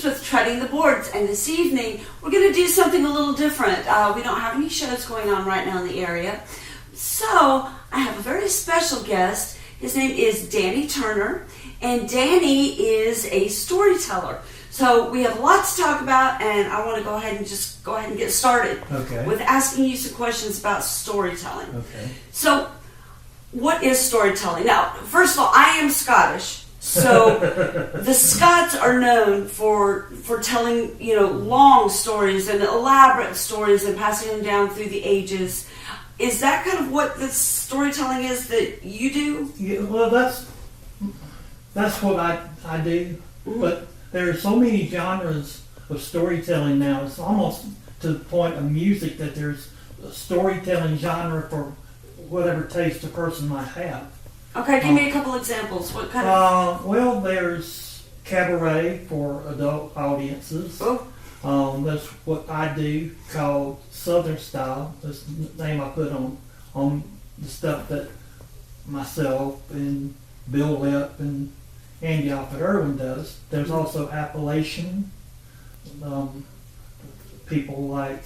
With Treading the Boards, and this evening we're going to do something a little different. We don't have any shows going on right now in the area, so I have a very special guest. His name is Danny Turner, and Danny is a storyteller. So we have lots to talk about, and I want to go ahead and get started with asking you some questions about storytelling. Okay. So, what is storytelling? Now, first of all, I am Scottish. So the Scots are known for telling, long stories and elaborate stories and passing them down through the ages. Is that kind of what the storytelling is that you do? Yeah, well, that's what I do. Mm-hmm. But there are so many genres of storytelling now. It's almost to the point of music that there's a storytelling genre for whatever taste a person might have. Okay, give me a couple examples. What kind of? Well, there's cabaret for adult audiences. Oh. That's what I do, called Southern Style. That's the name I put on the stuff that myself and Bill Lepp and Andy Irwin does. There's also Appalachian. People like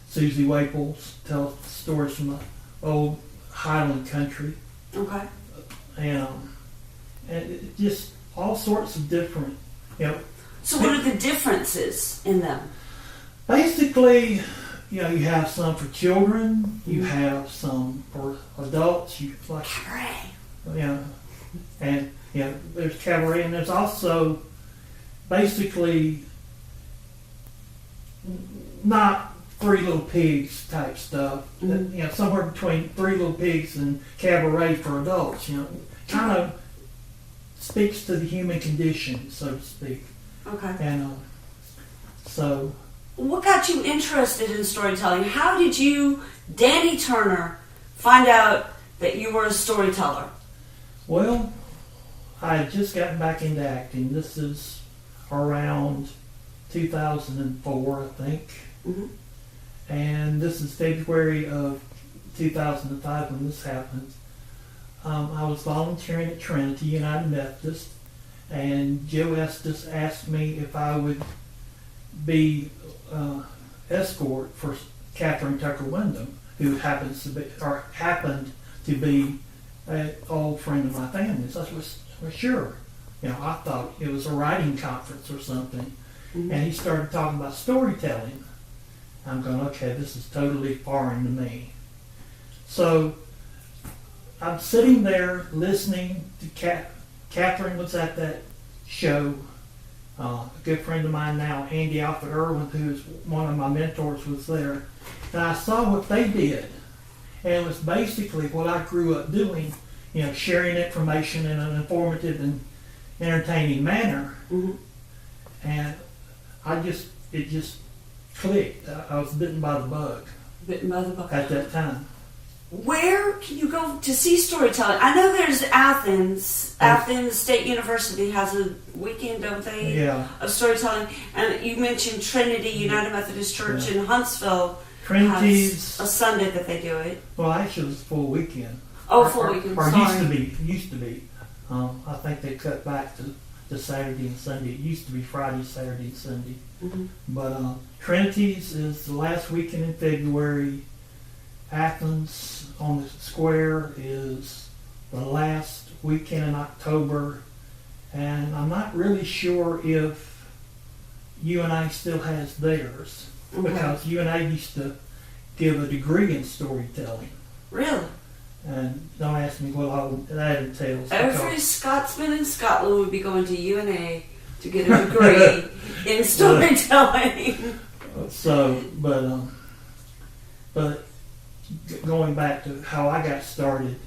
Susie Waples tell stories from the old Highland country. Okay. And it just all sorts of different, So what are the differences in them? Basically, you have some for children, you have some for adults, Cabaret. And there's cabaret, and there's also basically not Three Little Pigs type stuff. Mm-hmm. Somewhere between Three Little Pigs and cabaret for adults. Kind of speaks to the human condition, so to speak. Okay. And so, what got you interested in storytelling? How did you, Danny Turner, find out that you were a storyteller? Well, I had just gotten back into acting. This is around 2004, I think. Mm-hmm. And this is February of 2005 when this happened. I was volunteering at Trinity United Methodist, and Joe Estes asked me if I would be escort for Catherine Tucker Wyndham, who happened to be an old friend of my family. So I was sure. I thought it was a writing conference or something. Mm-hmm. And he started talking about storytelling. I'm going, okay, this is totally foreign to me. So I'm sitting there listening to Catherine was at that show. A good friend of mine now, Andy Irwin, who's one of my mentors, was there. And I saw what they did. And it was basically what I grew up doing, sharing information in an informative and entertaining manner. Mm-hmm. And it just clicked. I was bitten by the bug. Bitten by the bug. At that time. Where can you go to see storytelling? I know there's Athens. Athens State University has a weekend, don't they? Yeah. Of storytelling. And you mentioned Trinity United Methodist Church in Huntsville. Trinity's has a Sunday that they do it. Well, actually, it's a full weekend. Full weekend. Or sorry. used to be. I think they cut back to Saturday and Sunday. It used to be Friday, Saturday, and Sunday. Mm-hmm. But Trinity's is the last weekend in February. Athens on the Square is the last weekend in October. And I'm not really sure if UNA still has theirs. Mm-hmm. Because UNA used to give a degree in storytelling. Really? And don't ask me what all that entails. Every Scotsman in Scotland would be going to UNA to get a degree in storytelling. But going back to how I got started,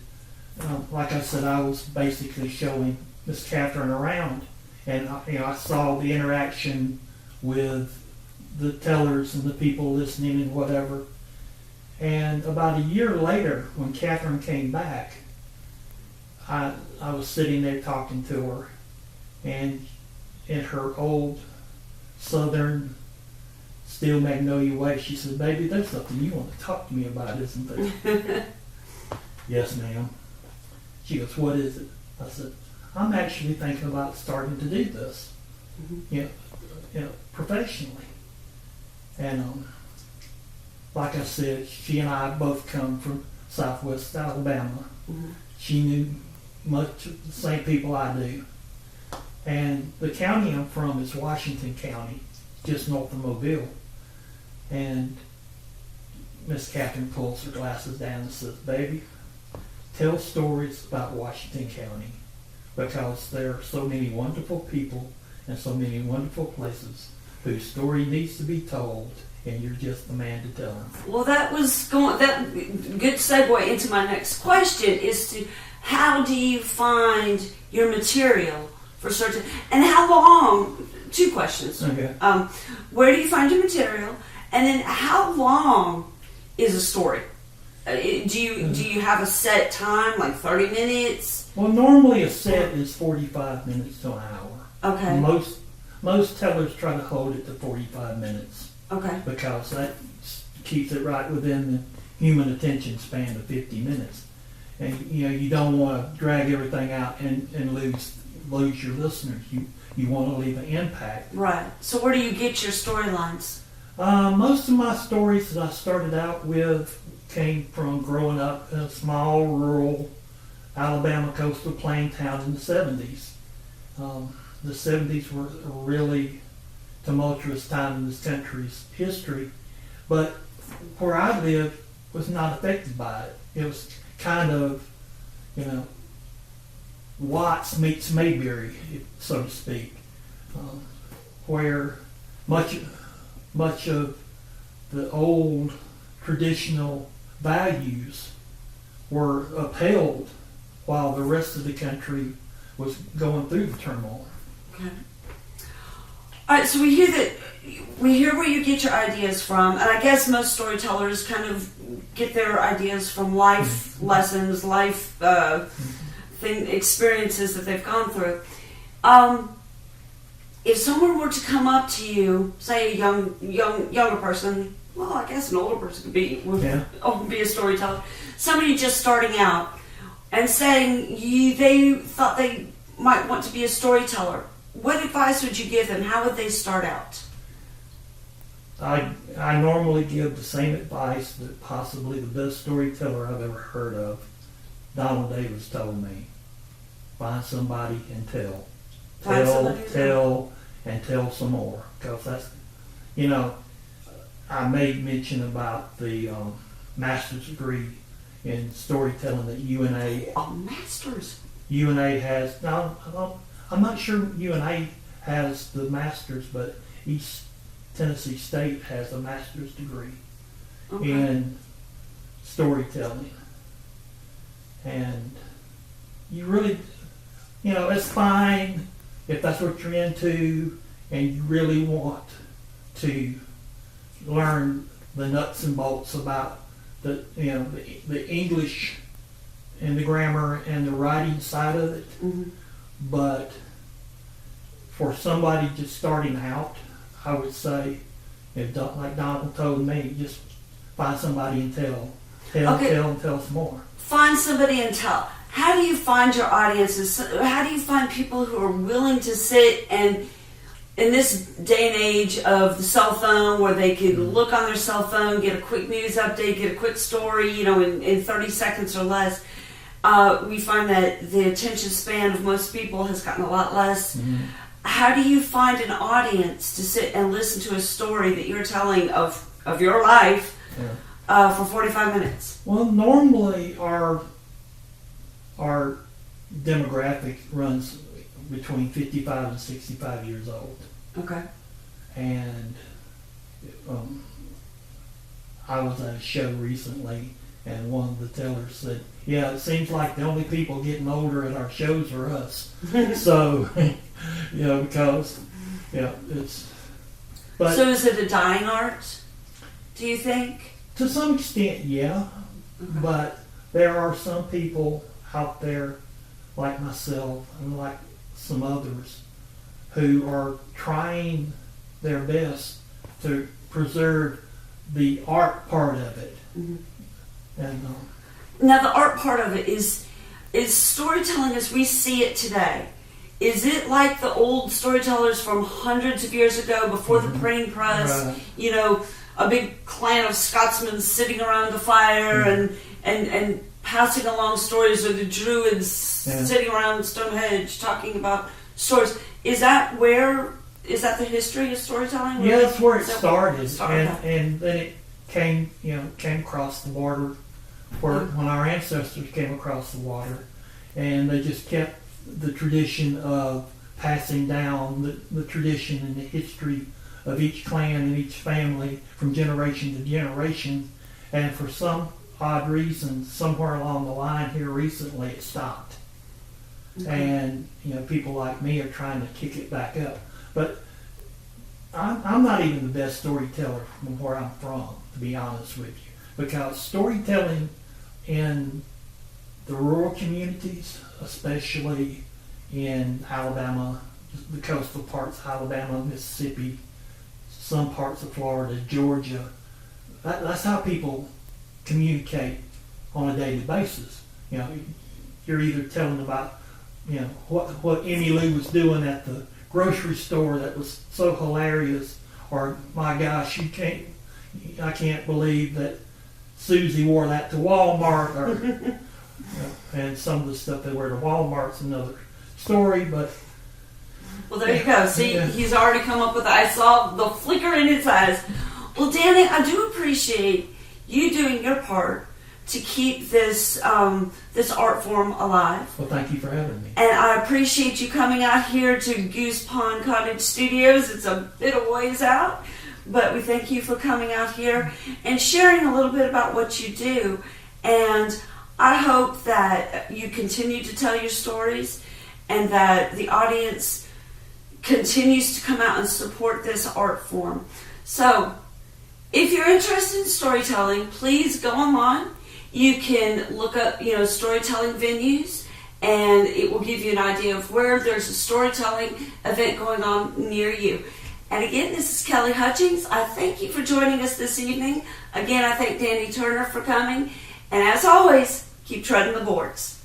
like I said, I was basically showing Miss Catherine around, and I saw the interaction with the tellers and the people listening and whatever. And about a year later, when Catherine came back, I was sitting there talking to her, and in her old Southern Steel Magnolia way, she said, "Baby, there's something you want to talk to me about, isn't there?" "Yes, ma'am." She goes, "What is it?" I said, "I'm actually thinking about starting to do this, professionally." And like I said, she and I both come from Southwest Alabama. Mm-hmm. She knew much of the same people I do. And the county I'm from is Washington County, just north of Mobile. And Miss Catherine pulls her glasses down and says, "Baby, tell stories about Washington County, because there are so many wonderful people and so many wonderful places whose story needs to be told, and you're just the man to tell them." Well, that good segue into my next question is to how do you find your material for certain, and how long? Two questions. Okay. Where do you find your material, and then how long is a story? Do you have a set time, like 30 minutes? Well, normally a set is 45 minutes to an hour. Okay. Most tellers try to hold it to 45 minutes. Okay. Because that keeps it right within the human attention span of 50 minutes. And you don't want to drag everything out and lose your listeners. You want to leave an impact. Right. So where do you get your storylines? Most of my stories that I started out with came from growing up in a small rural Alabama coastal plain town in the 70s. The 70s were a really tumultuous time in this country's history, but where I lived was not affected by it. It was kind of, Watts meets Mayberry, so to speak, where much of the old traditional values were upheld while the rest of the country was going through the turmoil. Okay. All right, so we hear where you get your ideas from, and I guess most storytellers kind of get their ideas from life lessons, life experiences that they've gone through. If someone were to come up to you, say a younger person, well, I guess an older person could be a storyteller, somebody just starting out, and saying they thought they might want to be a storyteller, what advice would you give them? How would they start out? I normally give the same advice that possibly the best storyteller I've ever heard of, Donald Davis, told me. Find somebody and tell. Tell some more. Because that's, I made mention about the master's degree in storytelling that UNA. Oh, masters. UNA has. No, I'm not sure UNA has the master's, but East Tennessee State has a master's degree in storytelling. And you really, it's fine if that's what you're into and you really want to learn the nuts and bolts about the English and the grammar and the writing side of it. Mm-hmm. But for somebody just starting out, I would say, like Donald told me, just find somebody and tell some more. Find somebody and tell. How do you find your audiences? How do you find people who are willing to sit and, in this day and age of the cell phone, where they can look on their cell phone, get a quick news update, get a quick story, in 30 seconds or less, we find that the attention span of most people has gotten a lot less. Mm-hmm. How do you find an audience to sit and listen to a story that you're telling of your life for 45 minutes? Well, normally our demographic runs between 55 and 65 years old. Okay. And I was at a show recently, and one of the tellers said, "Yeah, it seems like the only people getting older at our shows are us." So, because, it's... But so is it a dying art, do you think? To some extent, yeah. Okay. But there are some people out there, like myself and like some others, who are trying their best to preserve the art part of it. Mhm. And Now, the art part of it is storytelling as we see it today. Is it like the old storytellers from hundreds of years ago, before the printing press? Right. You know, a big clan of Scotsmen sitting around the fire and passing along stories, or the Druids sitting around Stonehenge talking about stories. Is that the history of storytelling? yeah, that's where it started. Okay. And then it came across the water, when our ancestors came across the water, and they just kept the tradition of passing down the tradition and the history of each clan and each family from generation to generation. And for some odd reason, somewhere along the line here recently, it stopped. Okay. And people like me are trying to kick it back up. But I'm not even the best storyteller from where I'm from, to be honest with you, because storytelling in the rural communities, especially in Alabama, the coastal parts of Alabama, Mississippi, some parts of Florida, Georgia, that's how people communicate on a daily basis. You're either telling about what Emmy Lou was doing at the grocery store that was so hilarious, or my gosh, I can't believe that Susie wore that to Walmart, or and some of the stuff they wear to Walmart's another story. But well, there you go. See, he's already come up with it. I saw the flicker in his eyes. Well, Danny, I do appreciate you doing your part to keep this this art form alive. Well, thank you for having me. And I appreciate you coming out here to Goose Pond Cottage Studios. It's a bit of ways out, but we thank you for coming out here and sharing a little bit about what you do. And I hope that you continue to tell your stories and that the audience continues to come out and support this art form. So, if you're interested in storytelling, please go online. You can look up, storytelling venues, and it will give you an idea of where there's a storytelling event going on near you. And again, this is Kelly Hutchings. I thank you for joining us this evening. Again, I thank Danny Turner for coming. And as always, keep treading the boards.